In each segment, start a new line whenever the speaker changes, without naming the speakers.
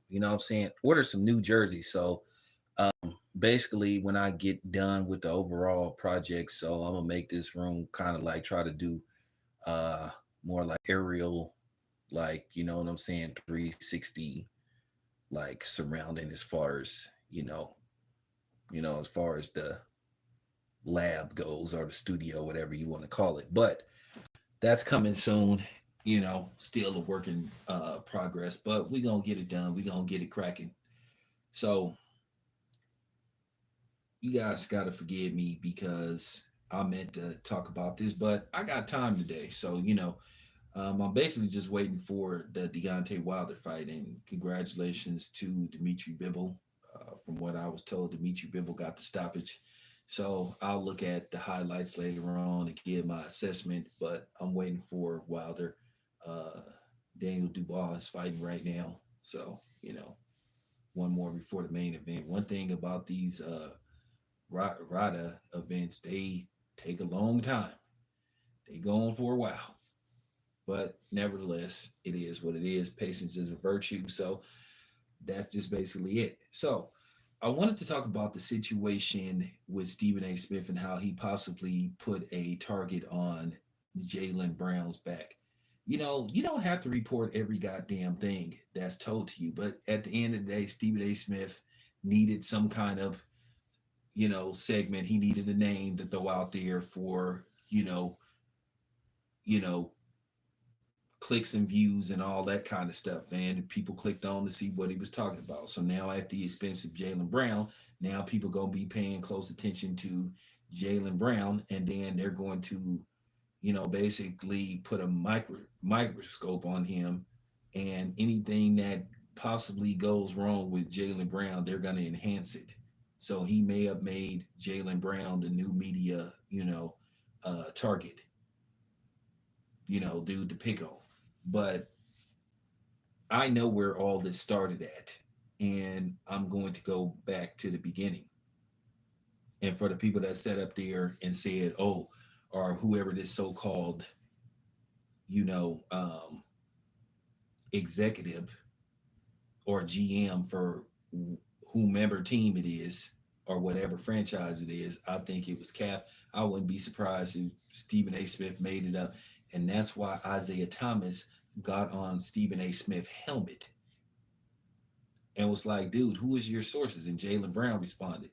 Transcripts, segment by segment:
You know what I'm saying? Order some new jerseys. So basically, when I get done with the overall project, so I'm gonna make this room kind of like try to do uh more like aerial, like you know what I'm saying, 360, like surrounding as far as as far as the lab goes or the studio, whatever you want to call it. But that's coming soon. Still a work in progress, but we gonna get it done. We gonna get it cracking. So you guys gotta forgive me because I meant to talk about this, but I got time today. So I'm basically just waiting for the Deontay Wilder fight, and congratulations to Dimitri Bivol. From what I was told, Dimitri Bivol got the stoppage. So I'll look at the highlights later on and give my assessment. But I'm waiting for Wilder. Uh, Daniel Dubois is fighting right now. So, one more before the main event. One thing about these RADA events, they take a long time. They go on for a while. But nevertheless, it is what it is. Patience is a virtue. So that's just basically it. So I wanted to talk about the situation with Stephen A. Smith and how he possibly put a target on Jaylen Brown's back. You don't have to report every goddamn thing that's told to you, but at the end of the day, Stephen A. Smith needed some kind of, segment. He needed a name to throw out there for, you know, clicks and views and all that kind of stuff. And people clicked on to see what he was talking about. So now at the expense of Jaylen Brown, now people gonna be paying close attention to Jaylen Brown, and then they're going to, basically put a microscope on him, and anything that possibly goes wrong with Jaylen Brown, they're gonna enhance it. So he may have made Jaylen Brown the new media, target, dude to pick on. But I know where all this started at, and I'm going to go back to the beginning. And for the people that sat up there and said, "Oh," or whoever this so-called, you know, um, executive or GM for whomever team it is or whatever franchise it is, I think it was Cap. I wouldn't be surprised if Stephen A. Smith made it up, and that's why Isaiah Thomas got on Stephen A. Smith helmet and was like, dude, who is your sources? And Jaylen Brown responded.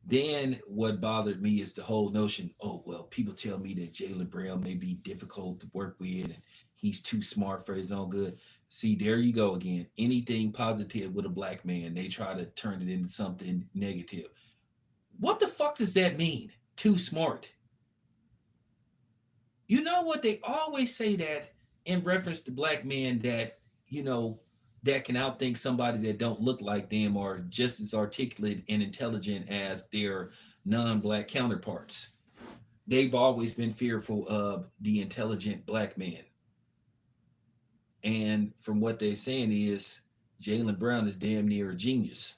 Then what bothered me is the whole notion, oh, well, people tell me that Jaylen Brown may be difficult to work with and he's too smart for his own good. See, there you go again. Anything positive with a black man, they try to turn it into something negative. What the fuck does that mean? Too smart. You know what? They always say that in reference to black men that, you know, that can outthink somebody that don't look like them or just as articulate and intelligent as their non-black counterparts. They've always been fearful of the intelligent black man. And from what they're saying is Jaylen Brown is damn near a genius.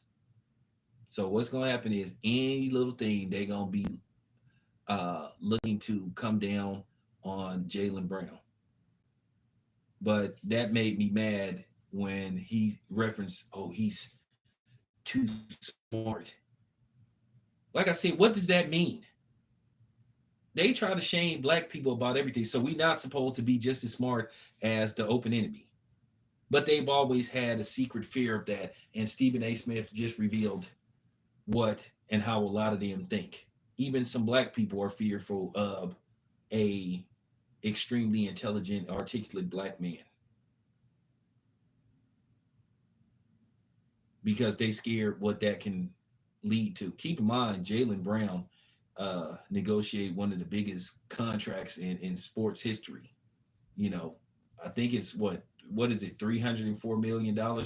So what's gonna happen is any little thing they're gonna be looking to come down on Jaylen Brown. But that made me mad when he referenced, oh, he's too smart. Like I said, what does that mean? They try to shame black people about everything. So we're not supposed to be just as smart as the open enemy. But they've always had a secret fear of that. And Stephen A. Smith just revealed what and how a lot of them think. Even some black people are fearful of a extremely intelligent, articulate black man because they scared what that can lead to. Keep in mind, Jaylen Brown negotiated one of the biggest contracts in sports history. You know, I think it's what is it, $304 million?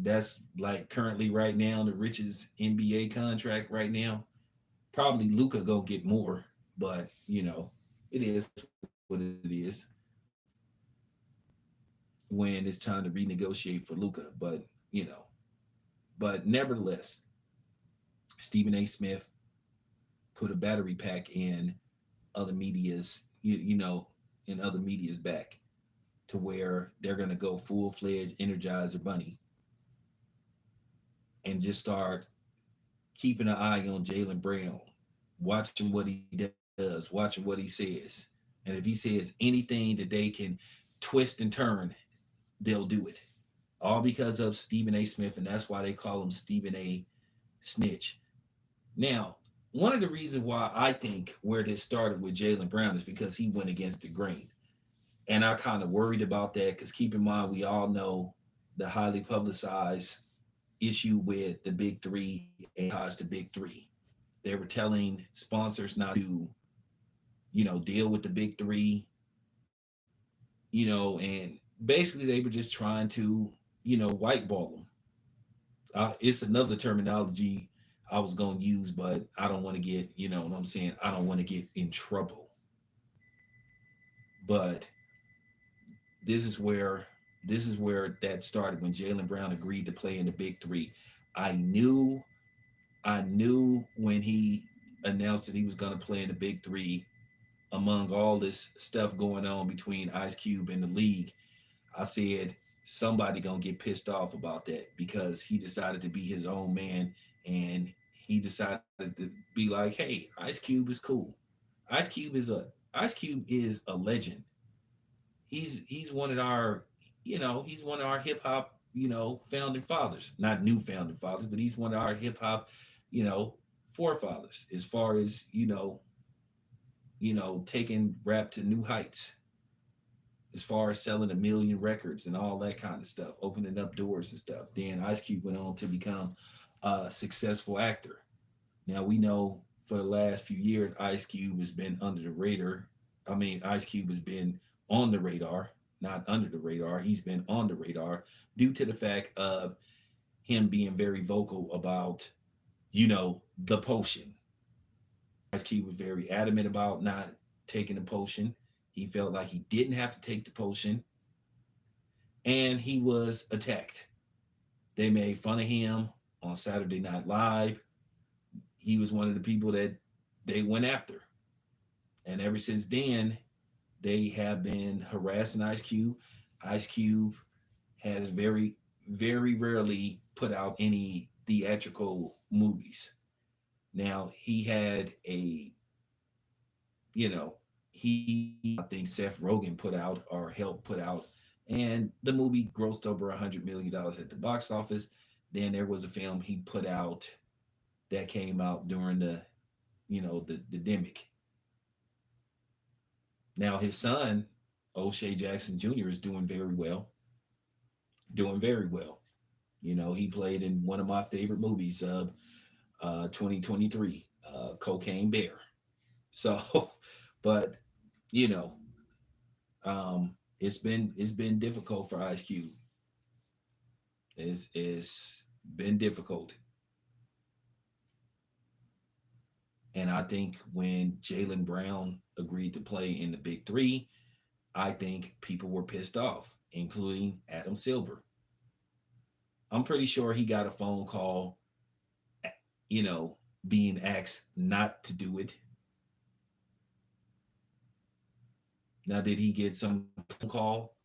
That's like currently right now the richest NBA contract right now. Probably Luca gonna get more, but it is what it is when it's time to renegotiate for Luca. But but nevertheless, Stephen A. Smith put a battery pack in other media's, in other media's back to where they're gonna go full fledged Energizer Bunny and just start keeping an eye on Jaylen Brown, watching what he does, watching what he says. And if he says anything that they can twist and turn, they'll do it. All because of Stephen A. Smith, and that's why they call him Stephen A. Snitch. Now, one of the reasons why I think where this started with Jaylen Brown is because he went against the grain. And I kind of worried about that because keep in mind, we all know the highly publicized issue with the big three and caused the big three. They were telling sponsors not to, deal with the big three, and basically they were just trying to, whiteball them. It's another terminology I was going to use, but I don't want to get, you know what I'm saying? I don't want to get in trouble. But this is where that started when Jaylen Brown agreed to play in the big three. I knew I knew when he announced that he was going to play in the big three, among all this stuff going on between Ice Cube and the league, I said somebody gonna get pissed off about that because he decided to be his own man and he decided to be like, hey, Ice Cube is cool. Ice Cube is a Ice Cube is a legend. He's one of our, he's one of our hip hop, founding fathers. Not new founding fathers, but he's one of our hip hop, you know, forefathers as far as, taking rap to new heights, as far as selling 1 million records and all that kind of stuff, opening up doors and stuff. Then Ice Cube went on to become a successful actor. Now we know for the last few years, Ice Cube has been under the radar. I mean, Ice Cube has been on the radar, not under the radar. He's been on the radar due to the fact of him being very vocal about, the potion. Ice Cube was very adamant about not taking the potion. He felt like he didn't have to take the potion, and he was attacked. They made fun of him on Saturday Night Live. He was one of the people that they went after. And ever since then, they have been harassing Ice Cube. Ice Cube has very, very rarely put out any theatrical movies. Now, he had I think Seth Rogen put out or helped put out, and the movie grossed over $100 million at the box office. Then there was a film he put out that came out during the demic. Now his son, O'Shea Jackson Jr., is doing very well. Doing very well. He played in one of my favorite movies of 2023, Cocaine Bear. So, but you know, it's been difficult for Ice Cube. It's been difficult. And I think when Jaylen Brown agreed to play in the Big Three, I think people were pissed off, including Adam Silver. I'm pretty sure he got a phone call, being asked not to do it. Now, did he get some phone call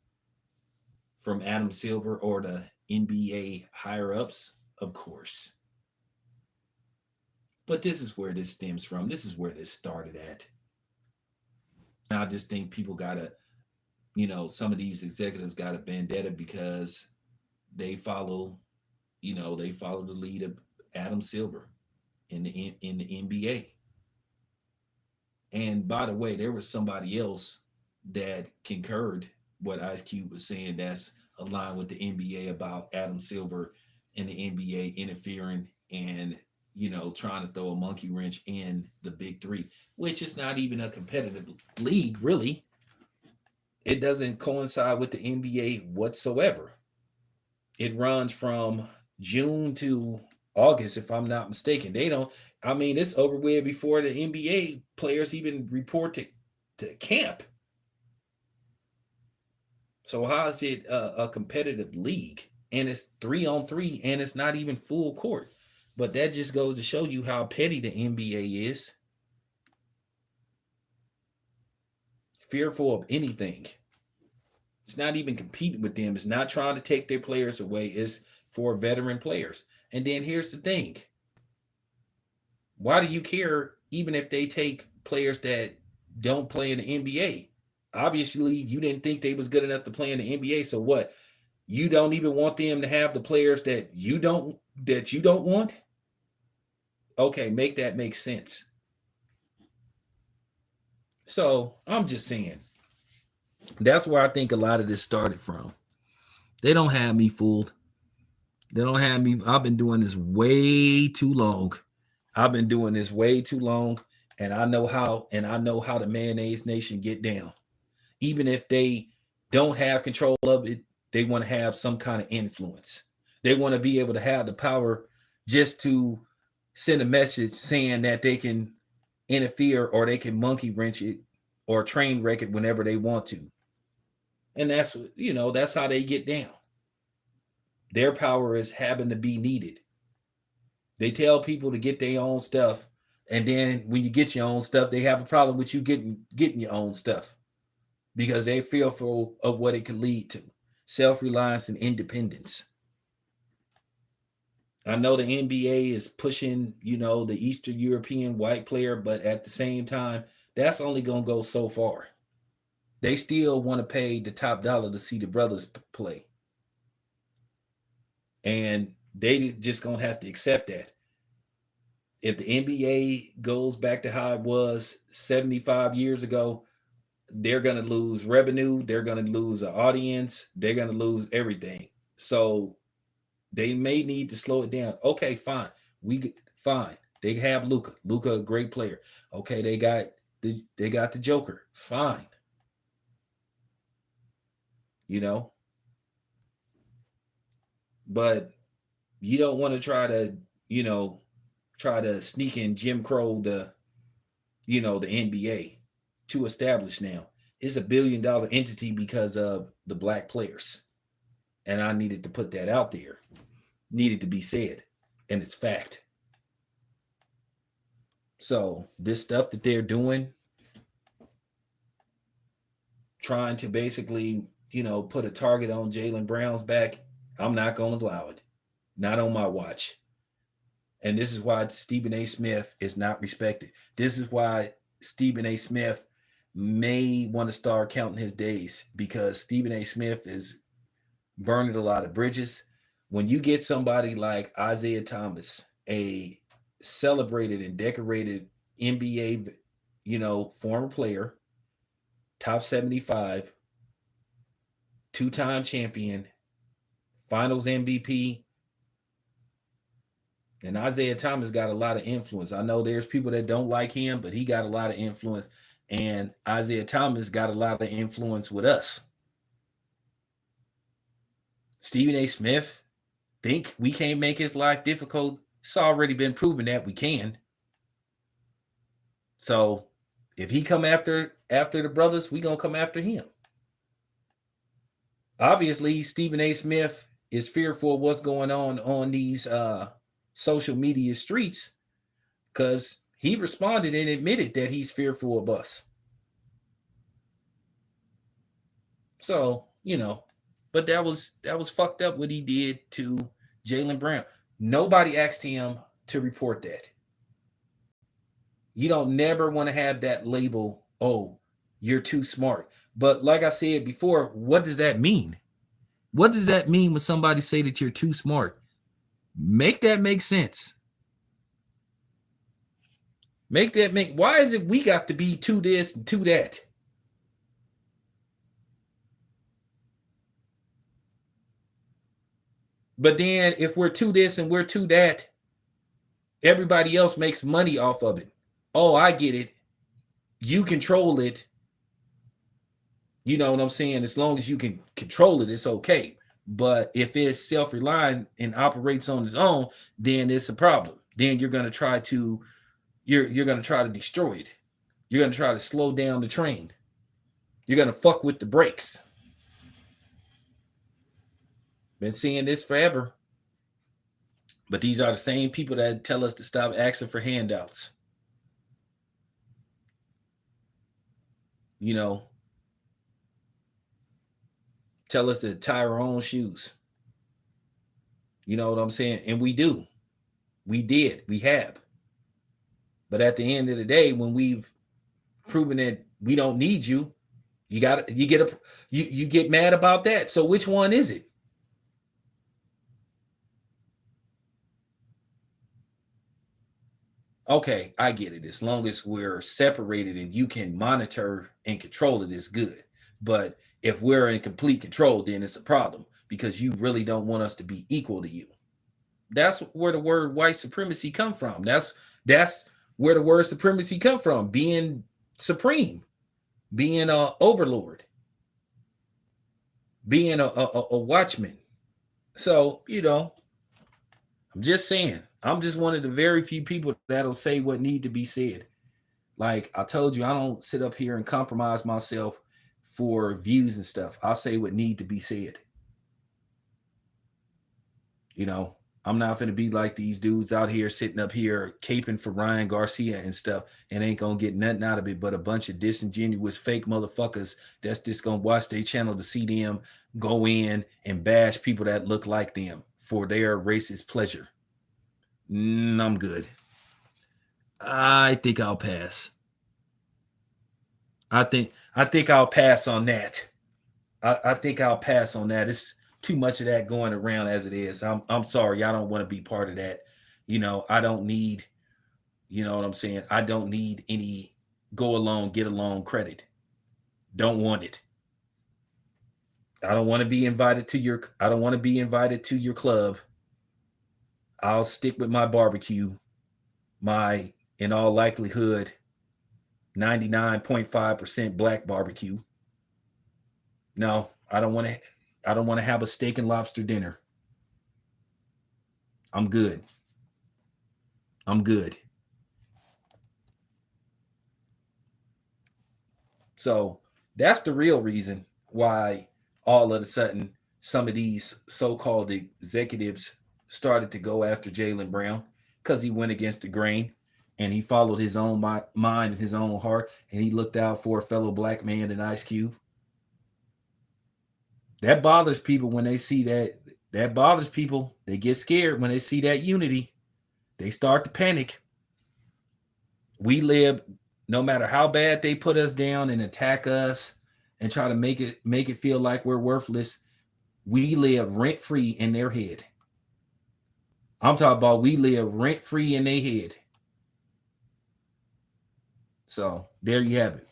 from Adam Silver or the NBA higher ups? Of course. But this is where this stems from. This is where this started at. And I just think people gotta, some of these executives got a vendetta because they follow, they follow the lead of Adam Silver in the NBA. And by the way, there was somebody else that concurred what Ice Cube was saying that's aligned with the NBA about Adam Silver and the NBA interfering and trying to throw a monkey wrench in the Big Three, which is not even a competitive league, really. It doesn't coincide with the NBA whatsoever. It runs from June to August, if I'm not mistaken. It's over with before the NBA players even report to camp. So how is it a competitive league? And it's 3-on-3 and it's not even full court. But that just goes to show you how petty the NBA is. Fearful of anything. It's not even competing with them. It's not trying to take their players away. It's for veteran players. And then here's the thing. Why do you care even if they take players that don't play in the NBA? Obviously, you didn't think they was good enough to play in the NBA. So what? You don't even want them to have the players that you don't want? Okay, make that make sense. So I'm just saying that's where I think a lot of this started from. They don't have me fooled. They don't have me. I've been doing this way too long. I've been doing this way too long, and I know how the mayonnaise nation get down. Even if they don't have control of it, they want to have some kind of influence. They want to be able to have the power just to send a message saying that they can interfere or they can monkey wrench it or train wreck it whenever they want to. And that's how they get down. Their power is having to be needed. They tell people to get their own stuff, and then when you get your own stuff, they have a problem with you getting your own stuff because they're fearful of what it could lead to. Self-reliance and independence. I know the NBA is pushing, the Eastern European white player, but at the same time, that's only going to go so far. They still want to pay the top dollar to see the brothers play. And they just going to have to accept that. If the NBA goes back to how it was 75 years ago, they're going to lose revenue. They're going to lose an audience. They're going to lose everything. So they may need to slow it down. Okay, fine. Fine. They have Luka. Luka, a great player. Okay, they got the Joker. Fine. But you don't want to try to sneak in Jim Crow the NBA to establish now. It's a $1 billion entity because of the black players. And I needed to put that out there. Needed to be said. And it's fact. So this stuff that they're doing, trying to basically, put a target on Jaylen Brown's back, I'm not going to allow it. Not on my watch. And this is why Stephen A. Smith is not respected. This is why Stephen A. Smith may want to start counting his days, because Stephen A. Smith is burning a lot of bridges. When you get somebody like Isaiah Thomas, a celebrated and decorated NBA, former player, top 75, two-time champion, finals MVP, and Isaiah Thomas got a lot of influence. I know there's people that don't like him, but he got a lot of influence. And Isaiah Thomas got a lot of influence with us. Stephen A. Smith think we can't make his life difficult. It's already been proven that we can. So if he come after the brothers, we gonna come after him. Obviously, Stephen A. Smith is fearful of what's going on these social media streets, because he responded and admitted that he's fearful of us. So, but that was fucked up what he did to Jaylen Brown. Nobody asked him to report that. You don't never want to have that label, oh, you're too smart. But like I said before, what does that mean? What does that mean when somebody say that you're too smart? Make that make sense. Why is it we got to be to this and to that? But then if we're to this and we're to that, everybody else makes money off of it. Oh, I get it. You control it. You know what I'm saying? As long as you can control it, it's okay. But if it's self-reliant and operates on its own, then it's a problem. Then you're going to try to destroy it. You're going to try to slow down the train. You're going to fuck with the brakes. Been seeing this forever. But these are the same people that tell us to stop asking for handouts. Tell us to tie our own shoes. You know what I'm saying? And we do. We did. We have. But at the end of the day, when we've proven that we don't need you, you get mad about that. So which one is it? Okay, I get it. As long as we're separated and you can monitor and control it, it's good. But if we're in complete control, then it's a problem because you really don't want us to be equal to you. That's where the word white supremacy come from. That's where the word supremacy come from. Being supreme, being a overlord, being a watchman. So, I'm just saying, I'm just one of the very few people that'll say what need to be said. Like I told you, I don't sit up here and compromise myself for views and stuff. I say what need to be said. You know, I'm not going to be like these dudes out here sitting up here caping for Ryan Garcia and stuff and ain't going to get nothing out of it but a bunch of disingenuous fake motherfuckers that's just going to watch their channel to see them go in and bash people that look like them for their racist pleasure. I'm good. I think I'll pass. I think I'll pass on that. I think I'll pass on that. It's too much of that going around as it is. I'm sorry. I don't want to be part of that. I don't need, you know what I'm saying? I don't need any go along, get along credit. Don't want it. I don't want to be invited to your club. I'll stick with my barbecue, my in all likelihood 99.5% black barbecue. No, I don't want to have a steak and lobster dinner. I'm good. I'm good. So that's the real reason why all of a sudden some of these so-called executives started to go after Jaylen Brown because he went against the grain and he followed his own mind and his own heart and he looked out for a fellow black man in Ice Cube. That bothers people when they see that. That bothers people. They get scared when they see that unity. They start to panic. We live, no matter how bad they put us down and attack us and try to make it feel like we're worthless, we live rent free in their head. I'm talking about we live rent free in their head. So there you have it.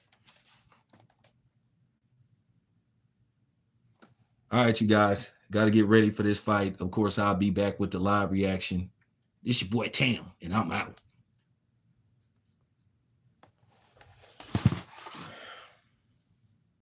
All right, you guys, got to get ready for this fight. Of course, I'll be back with the live reaction. This your boy Tam, and I'm out.